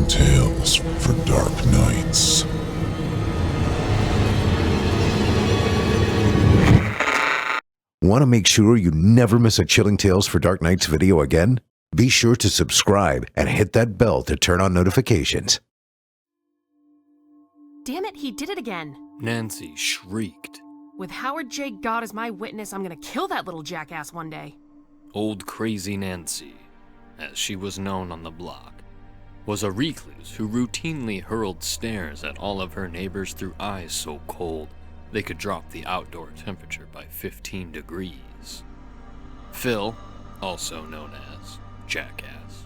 Chilling tales for dark nights. Want to make sure you never miss a Chilling Tales for Dark Nights video again? Be sure to subscribe and hit that bell to turn on notifications. Damn it, he did it again. Nancy shrieked. With Howard J. God as my witness, I'm gonna kill that little jackass one day. Old Crazy Nancy, as she was known on the block, was a recluse who routinely hurled stares at all of her neighbors through eyes so cold they could drop the outdoor temperature by 15 degrees. Phil, also known as Jackass,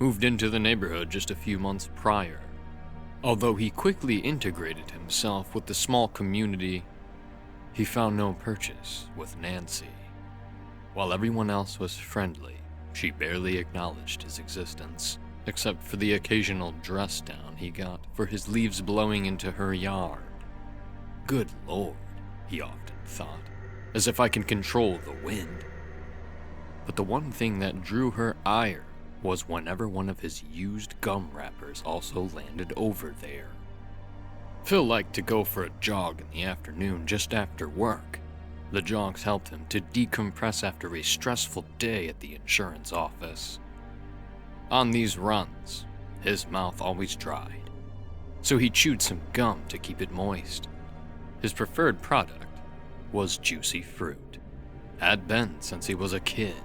moved into the neighborhood just a few months prior. Although he quickly integrated himself with the small community, he found no purchase with Nancy. While everyone else was friendly, she barely acknowledged his existence, except for the occasional dress down he got for his leaves blowing into her yard. Good Lord, he often thought, as if I can control the wind. But the one thing that drew her ire was whenever one of his used gum wrappers also landed over there. Phil liked to go for a jog in the afternoon just after work. The jogs helped him to decompress after a stressful day at the insurance office. On these runs, his mouth always dried, so he chewed some gum to keep it moist. His preferred product was juicy fruit, had been since he was a kid.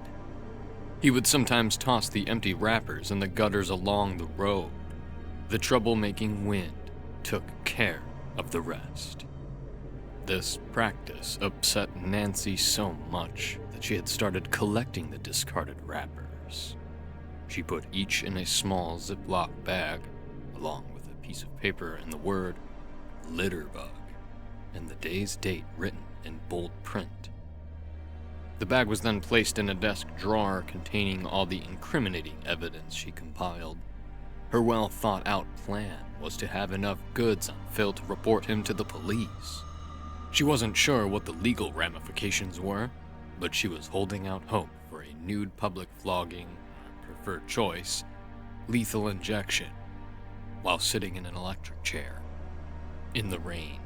He would sometimes toss the empty wrappers in the gutters along the road. The troublemaking wind took care of the rest. This practice upset Nancy so much that she had started collecting the discarded wrappers. She put each in a small Ziploc bag, along with a piece of paper and the word Litterbug, and the day's date written in bold print. The bag was then placed in a desk drawer containing all the incriminating evidence she compiled. Her well-thought-out plan was to have enough goods on Phil to report him to the police. She wasn't sure what the legal ramifications were, but she was holding out hope for a nude public flogging, preferred choice, lethal injection, while sitting in an electric chair, in the rain.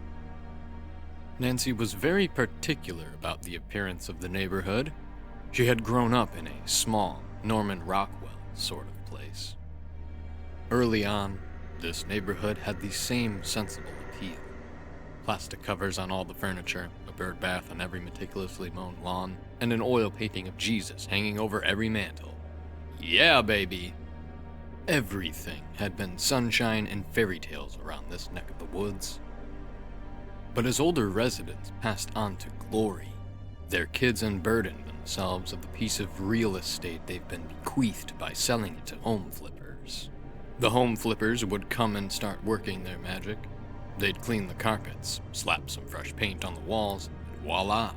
Nancy was very particular about the appearance of the neighborhood. She had grown up in a small Norman Rockwell sort of place. Early on, this neighborhood had the same sensible appeal. Plastic covers on all the furniture, a bird bath on every meticulously mown lawn, and an oil painting of Jesus hanging over every mantel. Yeah, baby! Everything had been sunshine and fairy tales around this neck of the woods. But as older residents passed on to glory, their kids unburdened themselves of the piece of real estate they've been bequeathed by selling it to home flippers. The home flippers would come and start working their magic. They'd clean the carpets, slap some fresh paint on the walls, and voila!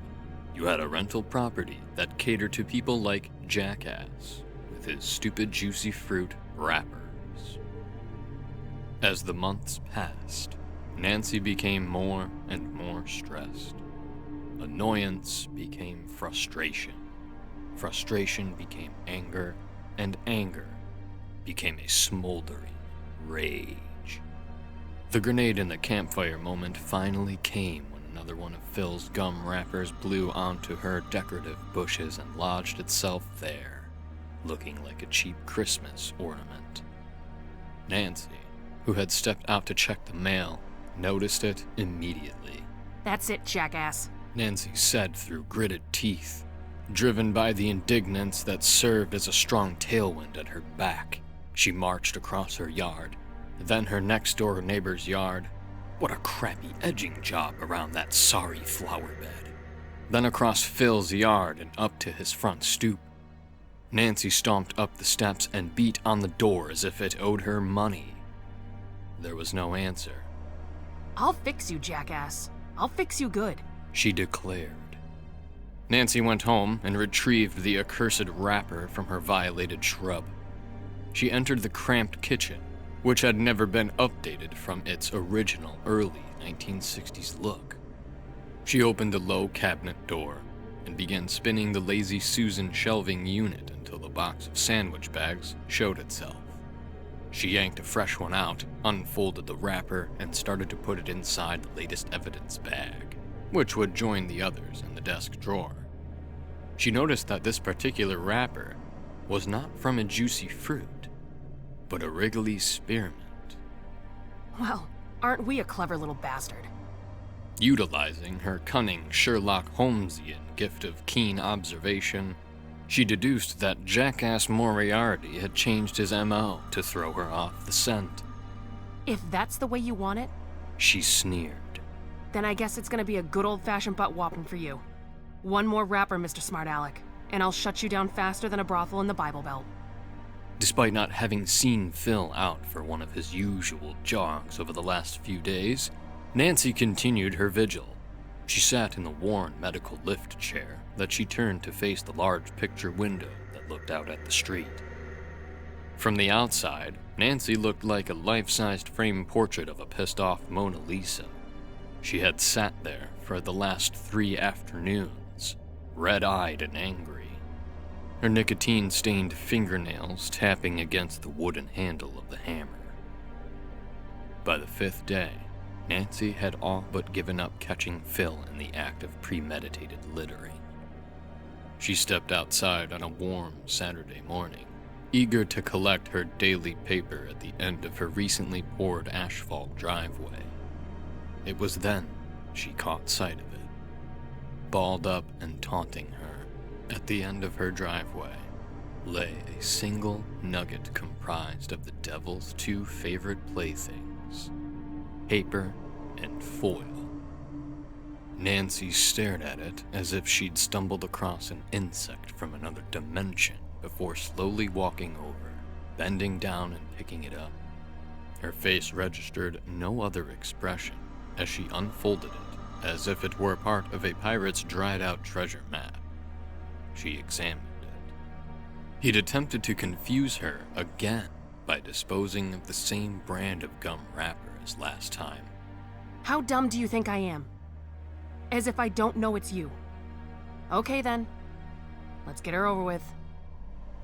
You had a rental property that catered to people like Jackass, with his stupid juicy fruit wrappers. As the months passed, Nancy became more and more stressed. Annoyance became frustration. Frustration became anger, and anger became a smoldering rage. The grenade in the campfire moment finally came when another one of Phil's gum wrappers blew onto her decorative bushes and lodged itself there, looking like a cheap Christmas ornament. Nancy, who had stepped out to check the mail, noticed it immediately. That's it, jackass. Nancy said through gritted teeth, driven by the indignance that served as a strong tailwind at her back. She marched across her yard, then her next-door neighbor's yard. What a crappy edging job around that sorry flower bed. Then across Phil's yard and up to his front stoop. Nancy stomped up the steps and beat on the door as if it owed her money. There was no answer. I'll fix you, jackass. I'll fix you good, she declared. Nancy went home and retrieved the accursed wrapper from her violated shrub. She entered the cramped kitchen, which had never been updated from its original early 1960s look. She opened the low cabinet door and began spinning the Lazy Susan shelving unit until the box of sandwich bags showed itself. She yanked a fresh one out, unfolded the wrapper, and started to put it inside the latest evidence bag, which would join the others in the desk drawer. She noticed that this particular wrapper was not from a juicy fruit, but a wriggly spearmint. Well, aren't we a clever little bastard? Utilizing her cunning Sherlock Holmesian gift of keen observation, she deduced that jackass Moriarty had changed his MO to throw her off the scent. If that's the way you want it, She sneered. then I guess it's gonna be a good old-fashioned butt-whopping for you. One more wrapper, Mr. Smart Aleck, and I'll shut you down faster than a brothel in the Bible Belt. Despite not having seen Phil out for one of his usual jogs over the last few days, Nancy continued her vigil. She sat in the worn medical lift chair that she turned to face the large picture window that looked out at the street. From the outside, Nancy looked like a life-sized framed portrait of a pissed-off Mona Lisa. She had sat there for the last 3 afternoons, red-eyed and angry, her nicotine-stained fingernails tapping against the wooden handle of the hammer. By the 5th day, Nancy had all but given up catching Phil in the act of premeditated littering. She stepped outside on a warm Saturday morning, eager to collect her daily paper at the end of her recently poured asphalt driveway. It was then she caught sight of it. Balled up and taunting her, at the end of her driveway, lay a single nugget comprised of the devil's 2 favorite playthings, paper and foil. Nancy stared at it as if she'd stumbled across an insect from another dimension before slowly walking over, bending down and picking it up. Her face registered no other expression as she unfolded it as if it were part of a pirate's dried-out treasure map. She examined it. He'd attempted to confuse her again by disposing of the same brand of gum wrapper as last time. How dumb do you think I am? As if I don't know it's you. Okay then, let's get her over with.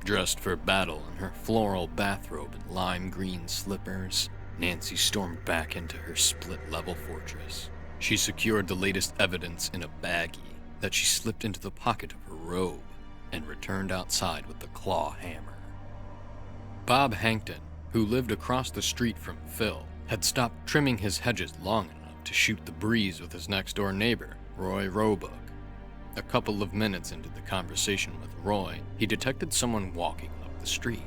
Dressed for battle in her floral bathrobe and lime green slippers, Nancy stormed back into her split-level fortress. She secured the latest evidence in a baggie that she slipped into the pocket of her robe and returned outside with the claw hammer. Bob Hankton, who lived across the street from Phil, had stopped trimming his hedges long enough to shoot the breeze with his next-door neighbor, Roy Roebuck. A couple of minutes into the conversation with Roy, he detected someone walking up the street.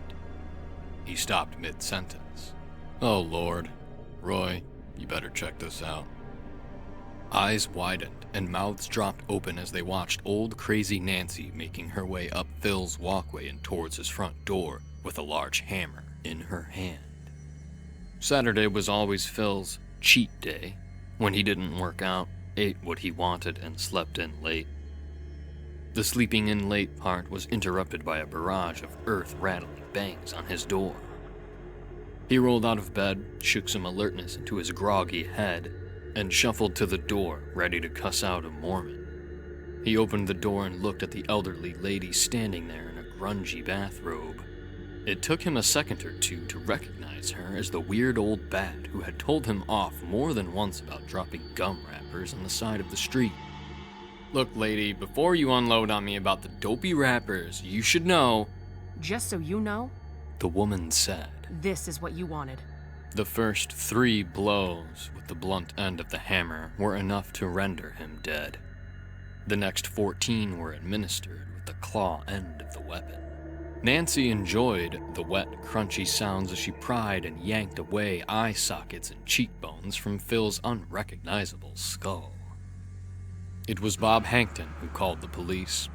He stopped mid-sentence. "Oh, Lord. Roy, you better check this out." Eyes widened and mouths dropped open as they watched old crazy Nancy making her way up Phil's walkway and towards his front door with a large hammer in her hand. Saturday was always Phil's cheat day, when he didn't work out, ate what he wanted, and slept in late. The sleeping in late part was interrupted by a barrage of earth-rattling bangs on his door. He rolled out of bed, shook some alertness into his groggy head, and shuffled to the door, ready to cuss out a Mormon. He opened the door and looked at the elderly lady standing there in a grungy bathrobe. It took him a second or two to recognize her as the weird old bat who had told him off more than once about dropping gum wrappers on the side of the street. "Look, lady, before you unload on me about the dopey wrappers, you should know," Just so you know, the woman said. this is what you wanted. The first 3 blows with the blunt end of the hammer were enough to render him dead. The next 14 were administered with the claw end of the weapon. Nancy enjoyed the wet, crunchy sounds as she pried and yanked away eye sockets and cheekbones from Phil's unrecognizable skull. It was Bob Hankton who called the police.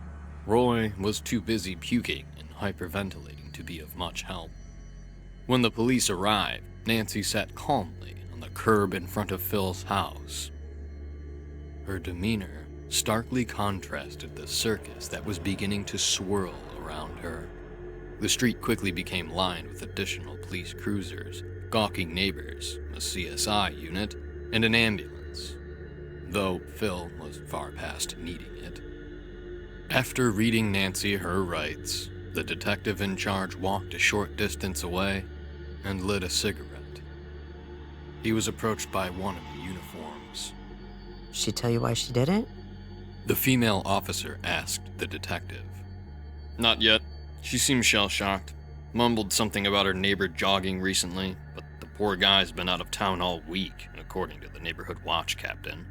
Roy was too busy puking and hyperventilating to be of much help. When the police arrived, Nancy sat calmly on the curb in front of Phil's house. Her demeanor starkly contrasted the circus that was beginning to swirl around her. The street quickly became lined with additional police cruisers, gawking neighbors, a CSI unit, and an ambulance, though Phil was far past needing it. After reading Nancy her rights, the detective in charge walked a short distance away and lit a cigarette. He was approached by one in the uniforms. She tell you why she did it? The female officer asked the detective. Not yet. She seemed shell-shocked. Mumbled something about her neighbor jogging recently, but the poor guy's been out of town all week, according to the neighborhood watch captain.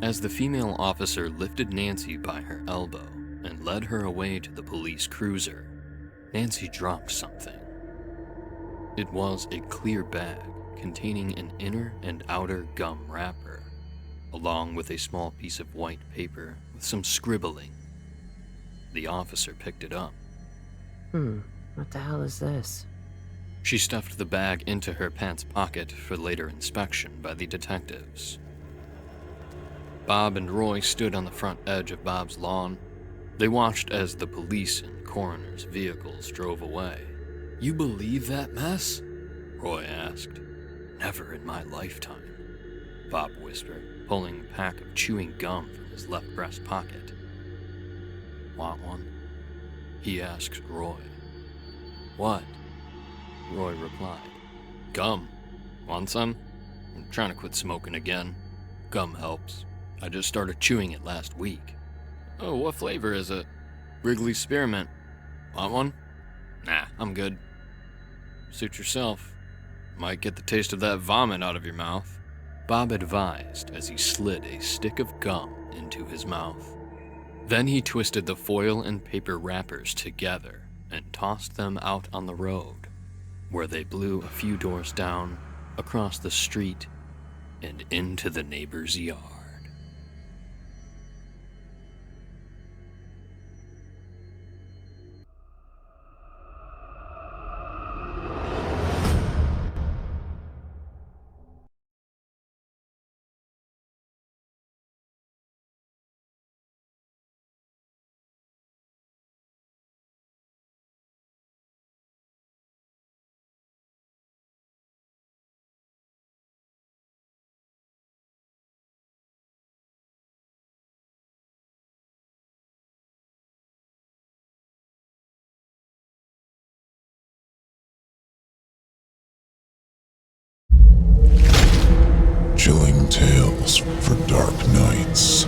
As the female officer lifted Nancy by her elbow and led her away to the police cruiser, Nancy dropped something. It was a clear bag containing an inner and outer gum wrapper, along with a small piece of white paper with some scribbling. The officer picked it up. What the hell is this? She stuffed the bag into her pants pocket for later inspection by the detectives. Bob and Roy stood on the front edge of Bob's lawn. They watched as the police and coroner's vehicles drove away. "You believe that mess?" Roy asked. "Never in my lifetime," Bob whispered, pulling a pack of chewing gum from his left breast pocket. "Want one?" he asked Roy. "What?" Roy replied. "Gum. Want some? I'm trying to quit smoking again. Gum helps. I just started chewing it last week." "Oh, what flavor is it?" "Wrigley Spearmint. Want one?" "Nah, I'm good." "Suit yourself. Might get the taste of that vomit out of your mouth," Bob advised as he slid a stick of gum into his mouth. Then he twisted the foil and paper wrappers together and tossed them out on the road, where they blew a few doors down, across the street, and into the neighbor's yard. Chilling tales for dark nights.